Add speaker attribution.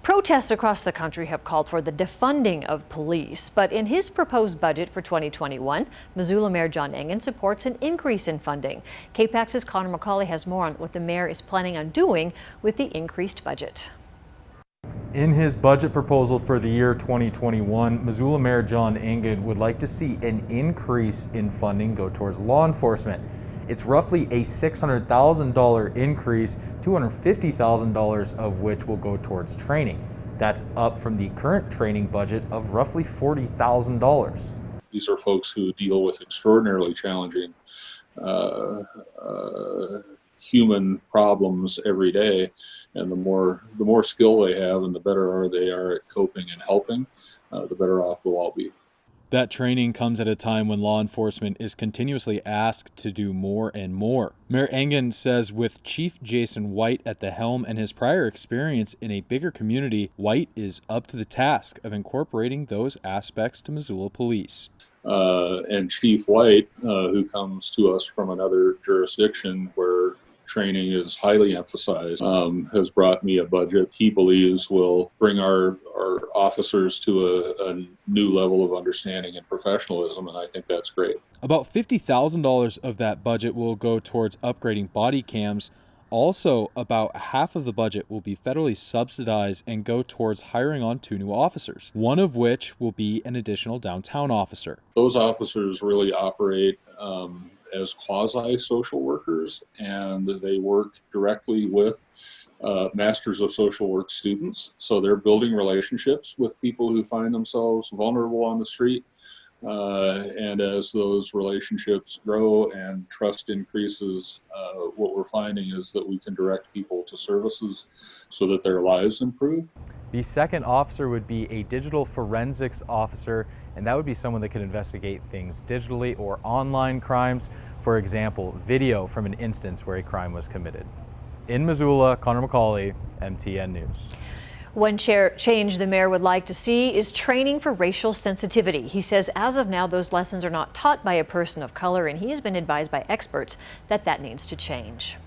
Speaker 1: Protests across the country have called for the defunding of police, but in his proposed budget for 2021, Missoula Mayor John Engen supports an increase in funding. KPAX's Connor McCauley has more on what the mayor is planning on doing with the increased budget.
Speaker 2: In his budget proposal for the year 2021, Missoula Mayor John Engen would like to see an increase in funding go towards law enforcement. It's roughly a $600,000 increase, $250,000 of which will go towards training. That's up from the current training budget of roughly $40,000.
Speaker 3: These are folks who deal with extraordinarily challenging human problems every day, and the more skill they have and the better they are at coping and helping, the better off we'll all be.
Speaker 4: That training comes at a time when law enforcement is continuously asked to do more and more. Mayor Engen says with Chief Jason White at the helm and his prior experience in a bigger community, White is up to the task of incorporating those aspects to Missoula Police.
Speaker 3: And Chief White, who comes to us from another jurisdiction where training is highly emphasized, has brought me a budget he believes will bring our officers to a new level of understanding and professionalism, and I think that's great.
Speaker 4: About $50,000 of that budget will go towards upgrading body cams. Also, about half of the budget will be federally subsidized and go towards hiring on 2 new officers, one of which will be an additional downtown officer.
Speaker 3: Those officers really operate as quasi-social workers, and they work directly with Masters of Social Work students. So they're building relationships with people who find themselves vulnerable on the street. And as those relationships grow and trust increases, what we're finding is that we can direct people to services so that their lives improve.
Speaker 2: The second officer would be a digital forensics officer, and that would be someone that can investigate things digitally or online crimes. For example, video from an instance where a crime was committed. In Missoula, Connor McCauley, MTN News.
Speaker 1: One change the mayor would like to see is training for racial sensitivity. He says as of now, those lessons are not taught by a person of color, and he has been advised by experts that that needs to change.